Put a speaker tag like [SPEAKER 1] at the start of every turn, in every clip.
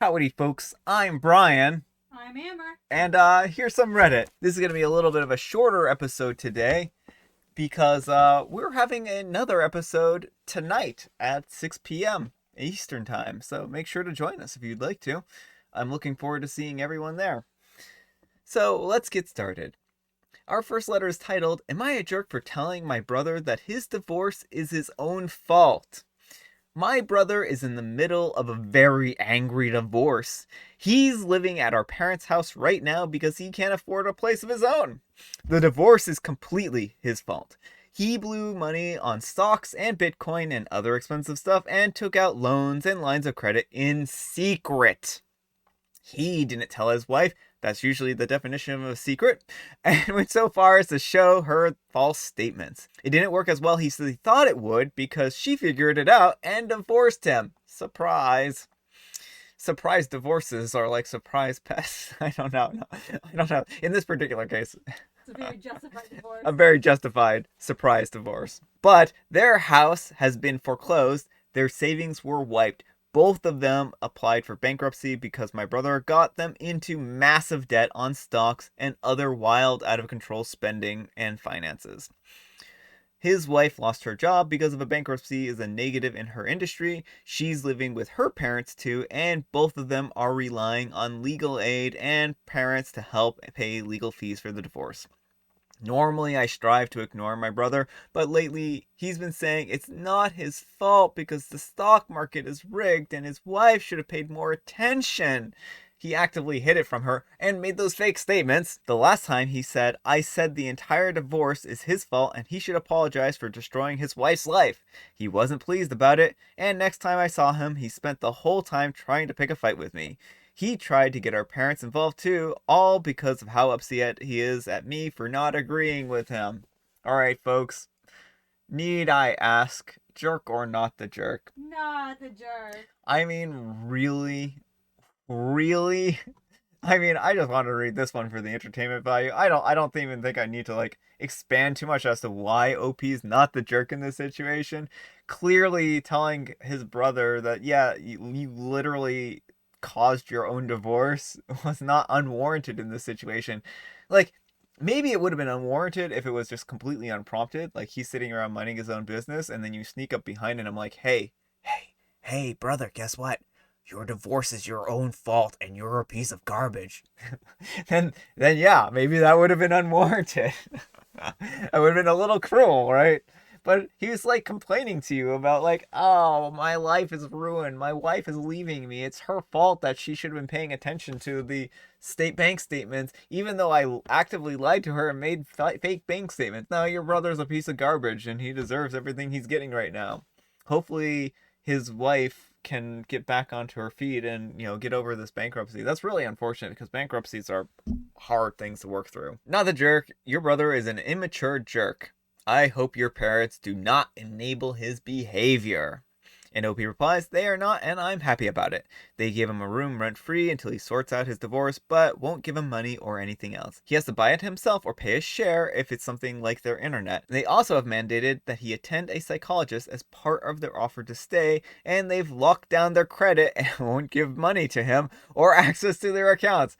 [SPEAKER 1] Howdy folks, I'm Brian,
[SPEAKER 2] I'm Amber.
[SPEAKER 1] and here's some Reddit. This is going to be a little bit of a shorter episode today because we're having another episode tonight at 6 p.m. Eastern Time, so make sure to join us if you'd like to. I'm looking forward to seeing everyone there. So let's get started. Our first letter is titled, Am I a Jerk for Telling My Brother That His Divorce Is His Own Fault? My brother is in the middle of a very angry divorce. He's living at our parents' house right now because he can't afford a place of his own. The divorce is completely his fault. He blew money on stocks and Bitcoin and other expensive stuff and took out loans and lines of credit in secret. He didn't tell his wife. That's usually the definition of a secret, and went so far as to show her false statements. It didn't work as well he thought it would because she figured it out and divorced him. Surprise. Surprise divorces are like surprise pests. I don't know. No, I don't know. In this particular case,
[SPEAKER 2] It's a very justified divorce.
[SPEAKER 1] a very justified surprise divorce. But their house has been foreclosed. Their savings were wiped. Both of them applied for bankruptcy because my brother got them into massive debt on stocks and other wild, out of control spending and finances. His wife lost her job because of a bankruptcy is a negative in her industry. She's living with her parents too, and both of them are relying on legal aid and parents to help pay legal fees for the divorce. Normally, I strive to ignore my brother, but lately he's been saying it's not his fault because the stock market is rigged and his wife should have paid more attention. He actively hid it from her and made those fake statements. The last time he said, I said the entire divorce is his fault and he should apologize for destroying his wife's life. He wasn't pleased about it, and next time I saw him, he spent the whole time trying to pick a fight with me. He tried to get our parents involved too, all because of how upset he is at me for not agreeing with him. Alright, folks. Need I ask, jerk or not the jerk?
[SPEAKER 2] Not the jerk.
[SPEAKER 1] I mean, really? Really? I mean, I just want to read this one for the entertainment value. I don't even think I need to expand too much as to why OP's not the jerk in this situation. Clearly telling his brother that yeah, you literally caused your own divorce was not unwarranted in this situation. Like, maybe it would have been unwarranted if it was just completely unprompted. Like, he's sitting around minding his own business, and then you sneak up behind and I'm like, hey, brother, guess what? Your divorce is your own fault and you're a piece of garbage. then yeah, maybe that would have been unwarranted. That would have been a little cruel, right? But he was complaining to you about oh, my life is ruined. My wife is leaving me. It's her fault that she should have been paying attention to the state bank statements, even though I actively lied to her and made fake bank statements. Now your brother's a piece of garbage and he deserves everything he's getting right now. Hopefully his wife can get back onto her feet and get over this bankruptcy. That's really unfortunate because bankruptcies are hard things to work through. Not the jerk. Your brother is an immature jerk. I hope your parents do not enable his behavior. And OP replies, they are not, and I'm happy about it. They give him a room rent-free until he sorts out his divorce, but won't give him money or anything else. He has to buy it himself or pay a share if it's something like their internet. They also have mandated that he attend a psychologist as part of their offer to stay, and they've locked down their credit and won't give money to him or access to their accounts.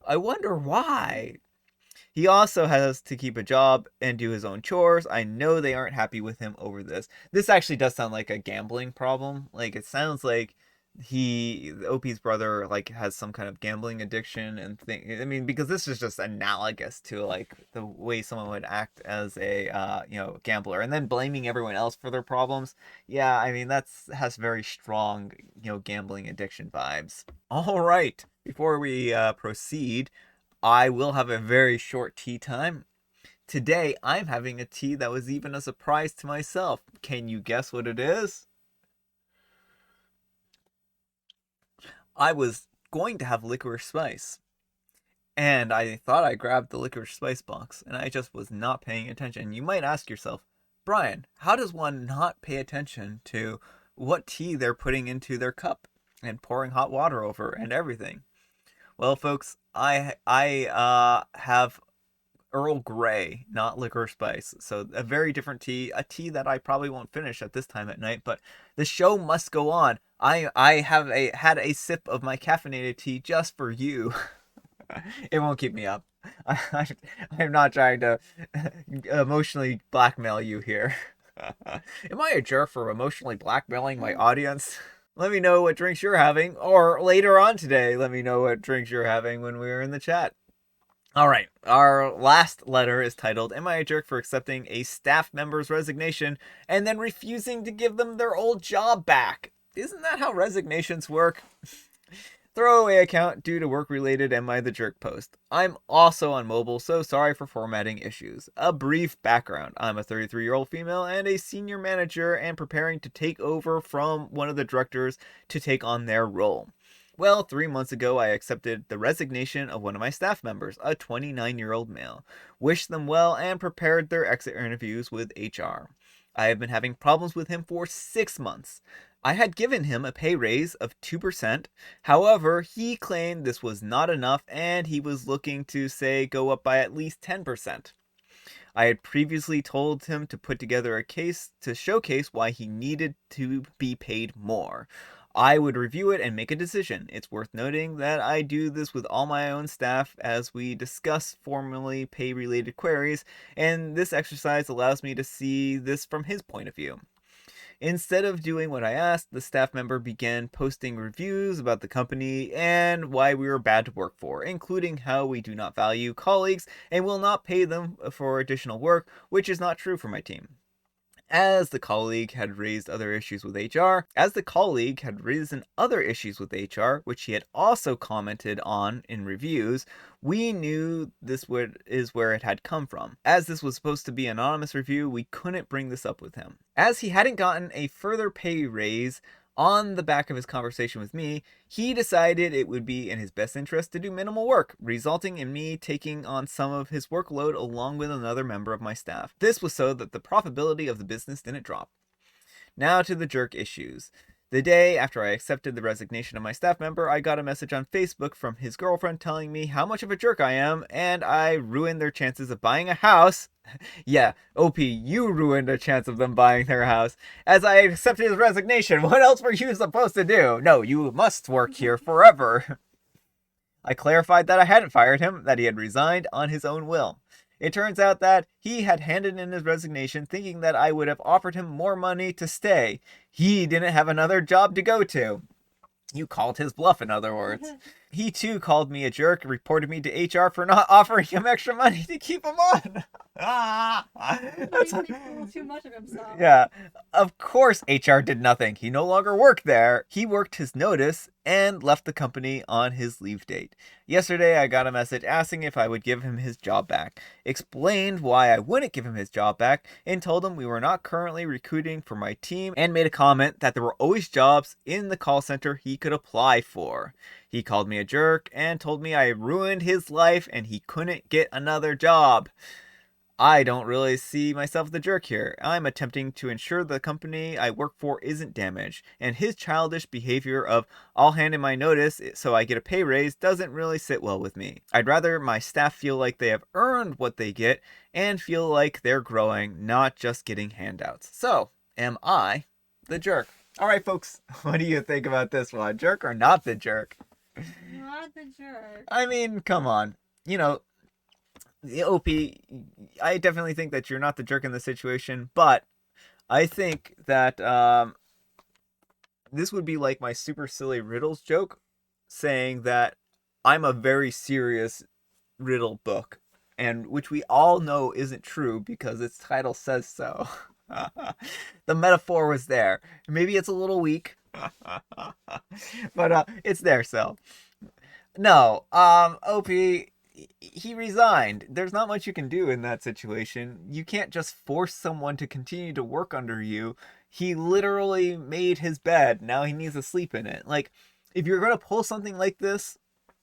[SPEAKER 1] I wonder why. He also has to keep a job and do his own chores. I know they aren't happy with him over this. This actually does sound like a gambling problem. It sounds like OP's brother, has some kind of gambling addiction and thing. I mean, because this is just analogous to, the way someone would act as a, gambler. And then blaming everyone else for their problems. Yeah, I mean, has very strong, gambling addiction vibes. All right. Before we proceed, I will have a very short tea time. Today, I'm having a tea that was even a surprise to myself. Can you guess what it is? I was going to have licorice spice, and I thought I grabbed the licorice spice box, and I just was not paying attention. You might ask yourself, Brian, how does one not pay attention to what tea they're putting into their cup and pouring hot water over and everything? Well, folks, I have Earl Grey, not licorice spice. So a very different tea, a tea that I probably won't finish at this time at night, but the show must go on. I have had a sip of my caffeinated tea just for you. It won't keep me up. I, I'm not trying to emotionally blackmail you here. Am I a jerk for emotionally blackmailing my audience? Let me know what drinks you're having, or later on today, let me know what drinks you're having when we're in the chat. All right, our last letter is titled, Am I a jerk for accepting a staff member's resignation and then refusing to give them their old job back? Isn't that how resignations work? Throwaway account due to work-related Am I the Jerk post. I'm also on mobile, so sorry for formatting issues. A brief background. I'm a 33-year-old female and a senior manager and preparing to take over from one of the directors to take on their role. Well, 3 months ago, I accepted the resignation of one of my staff members, a 29-year-old male. Wished them well and prepared their exit interviews with HR. I have been having problems with him for 6 months. I had given him a pay raise of 2%. However, he claimed this was not enough and he was looking to, say, go up by at least 10%. I had previously told him to put together a case to showcase why he needed to be paid more. I would review it and make a decision. It's worth noting that I do this with all my own staff as we discuss formally pay related queries, and this exercise allows me to see this from his point of view. Instead of doing what I asked, the staff member began posting reviews about the company and why we were bad to work for, including how we do not value colleagues and will not pay them for additional work, which is not true for my team. As the colleague had raised other issues with HR, which he had also commented on in reviews, we knew is where it had come from. As this was supposed to be an anonymous review, we couldn't bring this up with him. As he hadn't gotten a further pay raise on the back of his conversation with me, he decided it would be in his best interest to do minimal work, resulting in me taking on some of his workload along with another member of my staff. This was so that the profitability of the business didn't drop. Now to the jerk issues. The day after I accepted the resignation of my staff member, I got a message on Facebook from his girlfriend telling me how much of a jerk I am, and I ruined their chances of buying a house. Yeah, OP, you ruined a chance of them buying their house. As I accepted his resignation, what else were you supposed to do? No, you must work here forever. I clarified that I hadn't fired him, that he had resigned on his own will. It turns out that he had handed in his resignation thinking that I would have offered him more money to stay. He didn't have another job to go to. You called his bluff, in other words. He too called me a jerk and reported me to HR for not offering him extra money to keep him on.
[SPEAKER 2] He thinks a little too much of himself.
[SPEAKER 1] Yeah, of course HR did nothing. He no longer worked there. He worked his notice and left the company on his leave date. Yesterday, I got a message asking if I would give him his job back, explained why I wouldn't give him his job back, and told him we were not currently recruiting for my team, and made a comment that there were always jobs in the call center he could apply for. He called me a jerk and told me I ruined his life and he couldn't get another job. I don't really see myself as the jerk here. I'm attempting to ensure the company I work for isn't damaged, and his childish behavior of I'll hand in my notice so I get a pay raise doesn't really sit well with me. I'd rather my staff feel like they have earned what they get and feel like they're growing, not just getting handouts. So, am I the jerk? All right, folks, what do you think about this one? Jerk or not the jerk?
[SPEAKER 2] Not the jerk.
[SPEAKER 1] I mean, come on. You know, the OP, I definitely think that you're not the jerk in this situation, but I think that this would be like my super silly riddles joke saying that I'm a very serious riddle book, and which we all know isn't true because its title says so. The metaphor was there. Maybe it's a little weak, but it's there, so. No, OP, he resigned. There's not much you can do in that situation. You can't just force someone to continue to work under you. He literally made his bed. Now he needs to sleep in it. Like, if you're gonna pull something like this,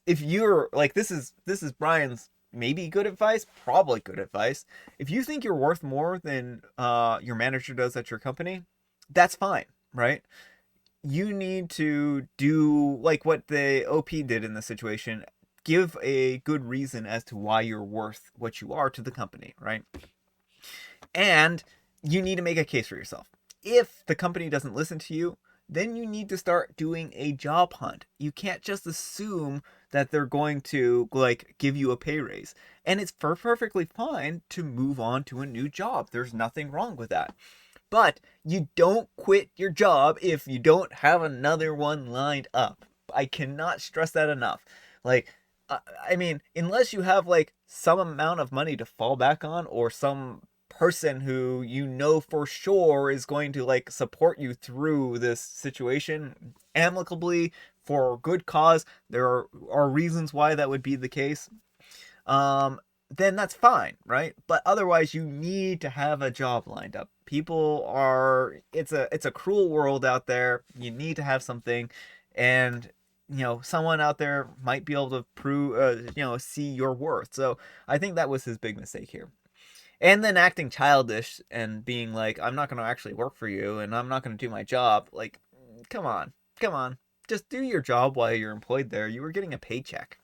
[SPEAKER 1] if you're like, this is Brian's maybe good advice, probably good advice. If you think you're worth more than your manager does at your company, that's fine, right? You need to do like what the OP did in the situation. give a good reason as to why you're worth what you are to the company, right? And you need to make a case for yourself. If the company doesn't listen to you, then you need to start doing a job hunt. You can't just assume that they're going to like give you a pay raise. And it's perfectly fine to move on to a new job. There's nothing wrong with that. But you don't quit your job if you don't have another one lined up. I cannot stress that enough. Like, I mean, unless you have like some amount of money to fall back on, or some person who you know for sure is going to like support you through this situation amicably for good cause, there are reasons why that would be the case. um, then that's fine, right? But otherwise, you need to have a job lined up. People are it's a cruel world out there. You need to have something, and someone out there might be able to prove see your worth. So I think that was his big mistake here. And then acting childish and being like, I'm not going to actually work for you and I'm not going to do my job. Like, come on, come on. Just do your job while you're employed there. You were getting a paycheck.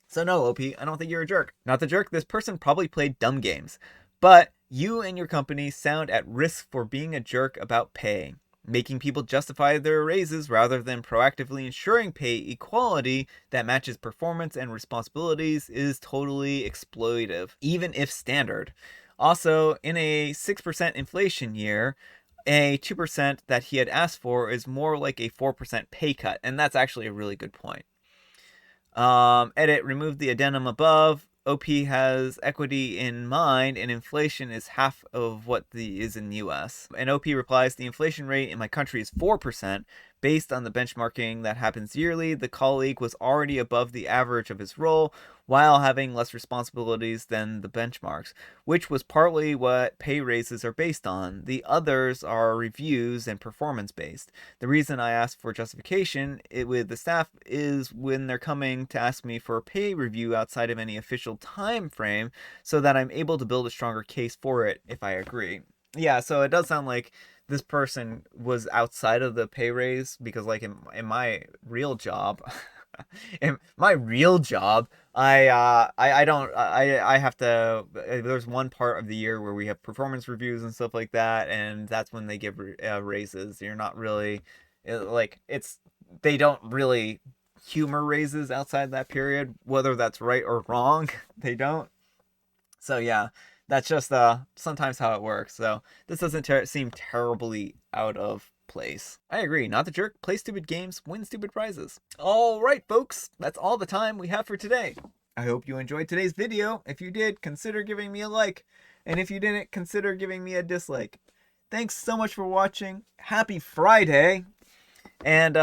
[SPEAKER 1] So no, OP, I don't think you're a jerk. Not the jerk. This person probably played dumb games. But you and your company sound at risk for being a jerk about pay. Making people justify their raises rather than proactively ensuring pay equality that matches performance and responsibilities is totally exploitive, even if standard. Also, in a 6% inflation year, a 2% that he had asked for is more like a 4% pay cut, and that's actually a really good point. Edit, remove the addendum above. OP has equity in mind, and inflation is half of what the is in the US. And OP replies, the inflation rate in my country is 4%. Based on the benchmarking that happens yearly, the colleague was already above the average of his role while having less responsibilities than the benchmarks, which was partly what pay raises are based on. The others are reviews and performance based. The reason I asked for justification with the staff is when they're coming to ask me for a pay review outside of any official time frame, so that I'm able to build a stronger case for it if I agree. Yeah, so it does sound like this person was outside of the pay raise, because like in my real job in my real job, I don't I have to, there's one part of the year where we have performance reviews and stuff like that, and that's when they give raises. You're not really like, it's, they don't really humor raises outside that period, whether that's right or wrong. They don't. So yeah, that's just sometimes how it works. So this doesn't seem terribly out of place. I agree. Not the jerk. Play stupid games. Win stupid prizes. All right, folks. That's all the time we have for today. I hope you enjoyed today's video. If you did, consider giving me a like. And if you didn't, consider giving me a dislike. Thanks so much for watching. Happy Friday. And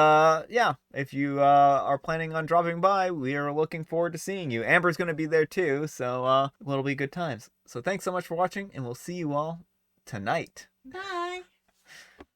[SPEAKER 1] yeah, if you are planning on dropping by, we are looking forward to seeing you. Amber's going to be there too, so it'll be good times. So thanks so much for watching, and we'll see you all tonight.
[SPEAKER 2] Bye.